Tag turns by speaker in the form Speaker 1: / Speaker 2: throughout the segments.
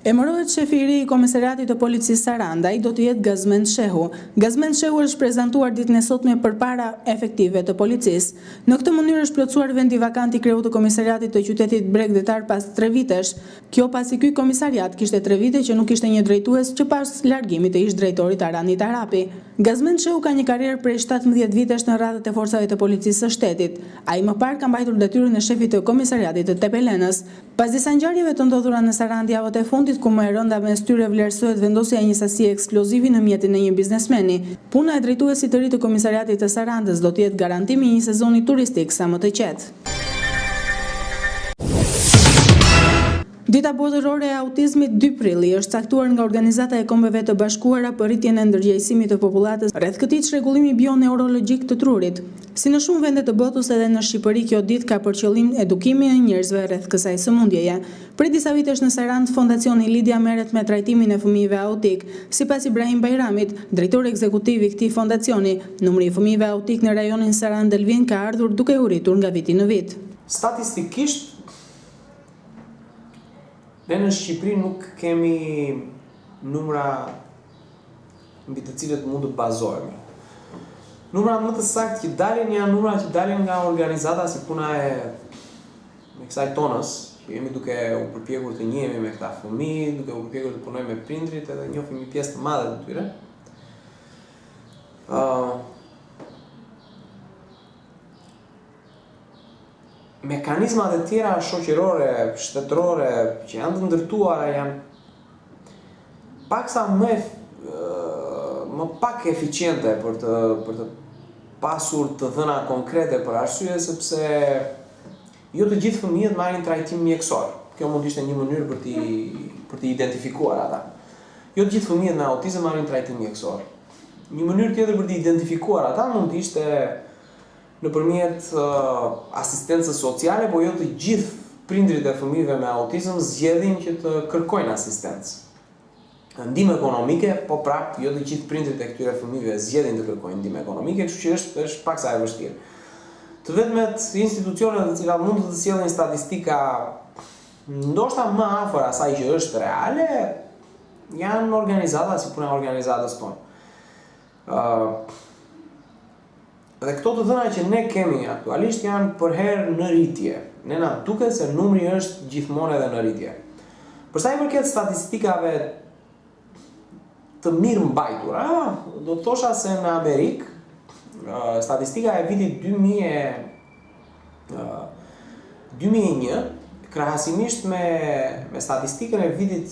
Speaker 1: Emërohet shefi i ri i Komisariatit të Policisë Saranda, ai do të jetë Gazmend Shehu. Gazmend Shehu është prezantuar ditën e sotme përpara efektive të policisë. Në këtë mënyrë është plotësuar vendi vakant i kreut të Komisariatit të qytetit Bregdetar pas 3 vitesh. Kjo pasi ky komisariat kishte 3 vite që nuk kishte një drejtues që pas largimit të ish drejtorit Aranit Arapi. Gazmend Shehu ka një karrierë prej 17 vitesh në radhët e forcave të policisë së shtetit. Ai më parë ka mbajtur detyrën e shefit të Komisariatit të Tepelenës. Pas disa ngjarjeve të ndodhura në Sarandë javët e fundit, ku më e rënda mes tyre vlerësohet vendosja e një sasie eksplozivi në mjetin e një biznesmeni. Puna e drejtuesit të ri të Komisariatit të Sarandës do të jetë garantimi i një sezoni turistik sa më të qetë. Dita botërore e autizmit 2 prilli është caktuar nga Organizata e Kombeve të Bashkuara për rritjen e ndërgjegjësimit të popullatës rreth këtij çrregullimi bioneurologjik të trurit. Si në shumë vende të botës, edhe në Shqipëri kjo ditë ka për qëllim edukimin e njerëzve rreth kësaj sëmundjeje. Prej disa vitesh në Sarandë, Fondacioni Lidia merret me trajtimin e fëmijëve autik. Sipas Ibrahim Bajramit, drejtori ekzekutiv i këtij fondacioni, numri i fëmijëve autik në rajonin Sarandë-Elvin ka ardhur duke u rritur nga viti në vit.
Speaker 2: Statistikisht, ne në Shqipëri nuk kemi numra mbi të cilët mund të bazohemi. Numra më të saktë që dalin janë numra që dalin nga organizata si puna e me kësaj tonës, që jemi duke u përpjekur të njihemi me këta fëmijë, duke u përpjekur të punojmë me prindrit edhe njohim një pjesë të madhe të tyre. Mekanizmat e tjera shoqërore, shtetërore që janë të ndërtuara janë paksa më pak eficiente për të pasur të dhëna konkrete për arsye sepse jo të gjithë fëmijët marrin trajtim mjekësor. Kjo mund të ishte një mënyrë për të identifikuar ata. Jo të gjithë fëmijët me autizëm marrin trajtim mjekësor. Një mënyrë tjetër për të identifikuar ata mund të ishte nëpërmjet asistencës sociale, por jo të gjithë prindrit e fëmijëve me autizëm zgjedhin që të kërkojnë asistencë. Ndihmë ekonomike, po prapë jo të gjithë prindrit e këtyre fëmijëve zgjedhin të kërkojnë ndihmë ekonomike, kështu që është paksa e vështirë. Të vetmet institucionet të cilat mund të sjellin statistika ndoshta më afër asaj që është reale, janë organizata si puna e organizatës tonë. Dhe këto të dhëna që ne kemi aktualisht janë përherë në rritje. Ne na duket se numri është gjithmonë edhe në rritje. Për sa i përket statistikave të mirë mbajtura, do të thosha se në Amerikë, statistika e vitit 2001, krahasimisht me statistikën e vitit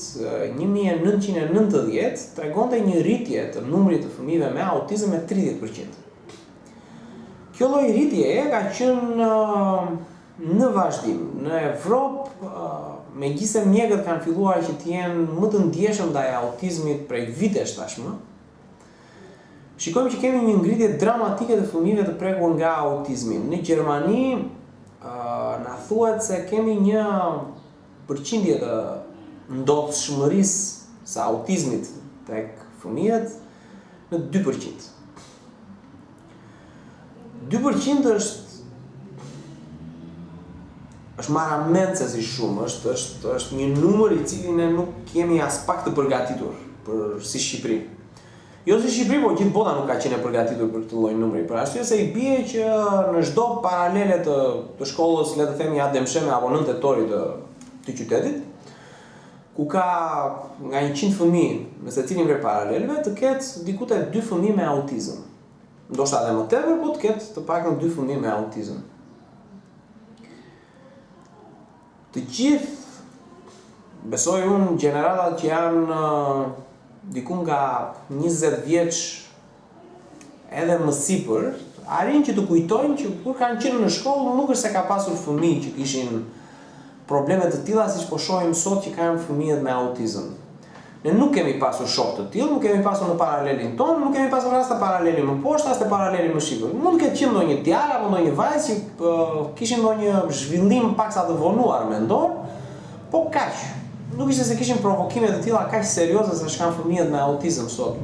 Speaker 2: 1990, tregonte një rritje të numrit të fëmijëve me autizëm me 30%. Kjo lloj rritjeje ka qenë në vazhdim. Në Evropë, megjithëse mjekët kanë filluar që të jenë më të ndjeshëm ndaj autizmit prej vitesh tashmë, shikojmë që kemi një ngritje dramatike të fëmijëve të prekur nga autizmi. Në Gjermani na thuhet se kemi një përqindje të ndodhshmërisë së autizmit tek fëmijët në 2%. 2% është marramendse si shumë, është një numër i cili ne nuk kemi as pak të përgatitur për si Shqipëri. Jo si Shqipëri, por gjithë bota nuk ka qenë e përgatitur për këtë lloj numri. Për arsye se i bie që në çdo paralele të shkollës, le të themi Ademsheme apo nëntetorit të qytetit, ku ka nga 100 fëmijë në secilin prej paraleleve, të ketë diku te 2 fëmijë me autizëm. Ndoshta edhe më tepër, po të ketë të paktën 2 fëmijë me autizëm. Të gjithë, besoj unë, gjeneratat që janë diku nga 20 vjeç edhe më sipër, arrin që të kujtojnë që kur kanë qenë në shkollë nuk është se ka pasur fëmijë që kishin probleme të tilla siç po shohim sot që kanë fëmijët me autizëm. Ne nuk kemi pasur shok të tillë, nuk kemi pasur në paralelin tonë, nuk kemi pasur as të paralelin më poshtë, as të paralelin më sipër. Mund të ketë qenë ndonjë djalë apo ndonjë vajzë që kishin ndonjë zhvillim paksa të vonuar mendor, po kaq. Nuk ishte se kishin provokime të tilla kaq serioze sa kanë fëmijët me autizëm sot.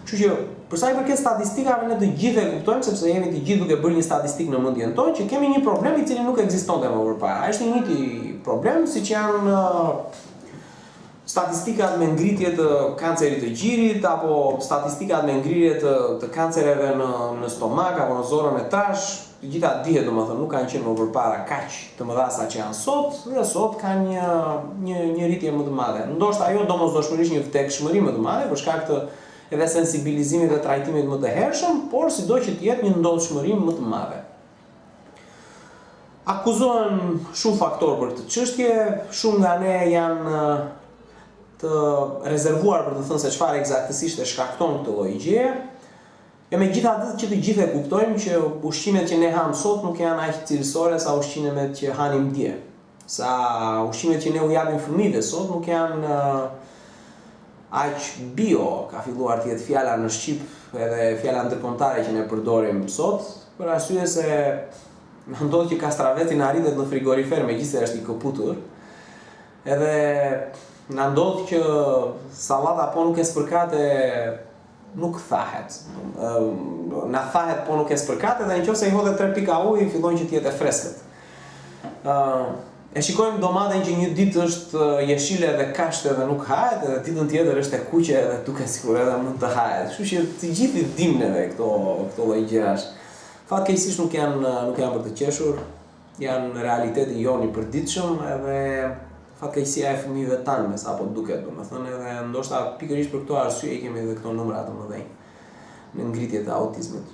Speaker 2: Kështu që për sa i përket statistikave ne të gjithë e kuptojmë sepse jemi të gjithë duke bërë një statistikë në mendjen tonë që kemi një problem i cili nuk ekzistonte më përpara. Është një problem siç janë statistikat me ngritje të kancerit të gjirit, apo statistikat me ngritje të kancereve në stomak, apo në zonën e trash, të gjitha dihet, domethënë, nuk kanë qenë më përpara kaq të mëdha sa që janë sot, dhe sot kanë një rritje më të madhe. Ndoshta ajo domosdoshmërisht një vdekshmëri më të madhe për shkak të edhe sensibilizimit dhe trajtimit më të hershëm, por sido që të jetë një ndodhshmëri më të madhe. Akuzohen shumë faktorë për këtë çështje, shumë nga ne janë të rezervuar për të thënë se çfarë eksaktësisht e shkakton këtë lloj gjëje. E megjithatë që të gjithë e kuptojmë që ushqimet që ne ham sot nuk janë aq cilësore sa ushqimet që hanim dje. Sa ushqimet që ne u japim fëmijëve sot nuk janë aq bio, ka filluar të jetë fjala në shqip edhe fjala ndërkombëtare që ne përdorim sot, për arsye se më ndodh që kastraveti na rritet në frigorifer megjithëse është i këputur. Edhe na ndodh që sallata po nuk e spërkat e nuk thahet. Na thahet po nuk e spërkat edhe nëse i hodhet 3 pika ujë fillon që të jetë freskët. E shikojmë domaten që një ditë është jeshile dhe kashte dhe nuk hahet, edhe ditën tjetër është e kuqe dhe duket sikur edhe mund të hahet. Kështu që të gjithë i dimë neve këto lloj gjërash. Fatkeqësisht nuk janë për të qeshur, janë realiteti jonë i përditshëm edhe fatkeqësia e fëmijëve tanë me sapo duket, domethënë, edhe ndoshta pikërisht për këto arsye kemi edhe këto numra të mëdhenj në ngritje të autizmit.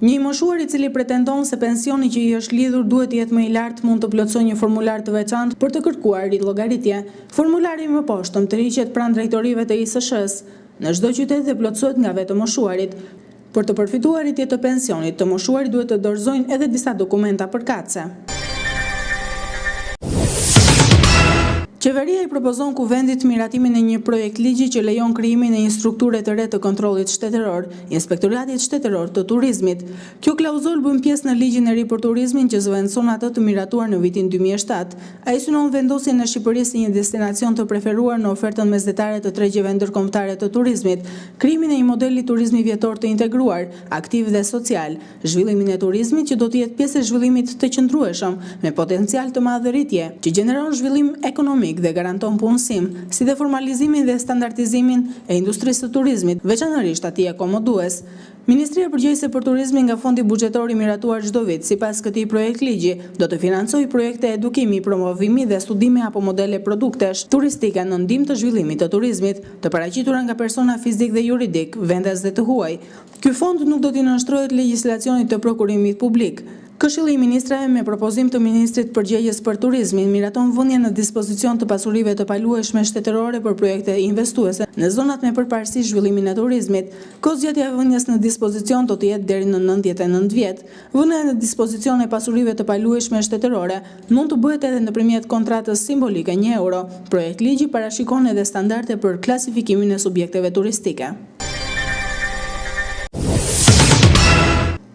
Speaker 1: Një i moshuar i cili pretendon se pensioni që i është lidhur duhet të jetë më i lartë mund të plotësojë një formular të veçantë për të kërkuar rillogaritje. Formulari më poshtëm tërhiqet pranë drejtorive të ISSH-s në çdo qytet dhe plotësohet nga vetë moshuarit. Për të përfituar rritje të pensionit, të moshuarit duhet të dorëzojnë edhe disa dokumenta përkatëse. Qeveria i propozon Kuvendit miratimin e një projekt ligji që lejon krijimin e një strukture të re të kontrollit shtetëror, Inspektoratit Shtetëror të Turizmit. Kjo klauzul bën pjesë në ligjin e ri për turizmin që zëvendëson atë të miratuar në vitin 2007. Ai synon vendosjen e Shqipërisë si një destinacion të preferuar në ofertën mesdhetare të tregjeve ndërkombëtare të turizmit, krijimin e një modeli turizmi vjetor të integruar, aktiv dhe social, zhvillimin e turizmit që do të jetë pjesë e zhvillimit të qëndrueshëm me potencial të madh rritje, që gjeneron zhvillim ekonomik dhe garanton punësim, si dhe formalizimin dhe standardizimin e industrisë të turizmit, veçanërisht atij akomodues. Ministria përgjegjëse për turizmin nga fondi buxhetor i miratuar çdo vit, sipas këtij projekt ligji, do të financojë projekte edukimi, promovimi dhe studime apo modele produktesh turistike në ndihmë të zhvillimit të turizmit, të paraqitura nga persona fizik dhe juridik, vendas dhe të huaj. Ky fond nuk do t'i nënshtrohet legjislacionit të prokurimit publik. Këshilli i Ministrave me propozim të Ministrit përgjegjës për turizmin miraton vënien në dispozicion të pasurive të paluajshme shtetërore për projekte investuese në zonat me përparësi zhvillimin e turizmit. Kohëzgjatja e vënies në dispozicion do të jetë deri në 99 vjet. Vënia në dispozicion e pasurive të paluajshme shtetërore mund të bëhet edhe nëpërmjet kontratës simbolike €1. Projekt ligji parashikon edhe standarde për klasifikimin e subjekteve turistike.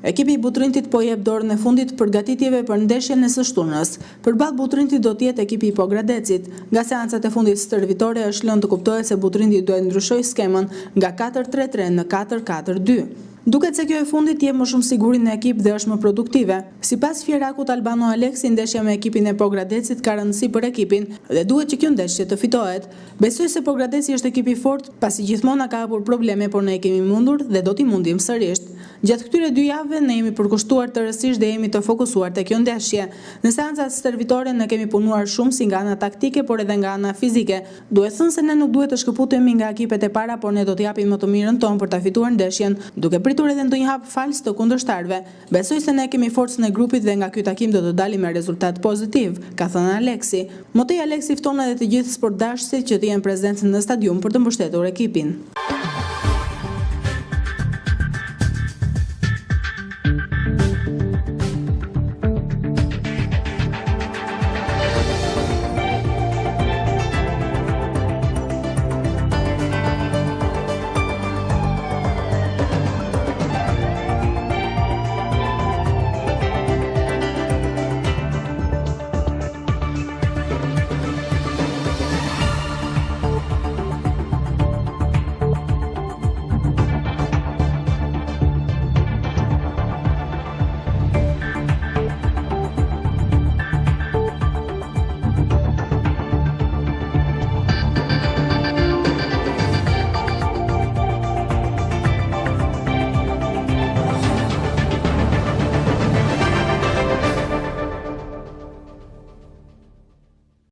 Speaker 1: Ekipi i Butrintit po jep dorën e fundit përgatitjeve për ndeshjen e së shtunës. Përballë Butrintit do të jetë ekipi i Pogradecit. Nga seancat e fundit stërvitore është lënë të kuptohet se Butrinti duhet ndryshojë skemën nga 4-3-3 në 4-4-2. Duket se kjo e fundit jep më shumë siguri në ekip dhe është më produktive. Sipas Fjerakut Albano Aleksi, ndeshja me ekipin e Pogradecit ka rëndësi për ekipin dhe duhet që kjo ndeshje të fitohet. Besoj se Pogradeci është ekip i fortë, pasi gjithmonë ka hapur probleme, por ne kemi mundur dhe do t'i mundim sërish. Gjatë këtyre 2 javëve ne jemi përkushtuar të rësisht dhe jemi të fokusuar te kjo ndeshje. Në seancat stërvitore ne kemi punuar shumë si nga ana taktike, por edhe nga ana fizike. Duhet thënë se ne nuk duhet të shkëputemi nga ekipet e para, por ne do të japim më të mirën tonë për ta fituar ndeshjen, duke pritur edhe ndonjë hap fals të kundërshtarëve. Besoj se ne kemi forcën e grupit dhe nga ky takim do të dalim me rezultat pozitiv, ka thënë Aleksi. Motej Aleksi fton edhe të gjithë sportdashësit që të jenë prezentë në stadium për të mbështetur ekipin.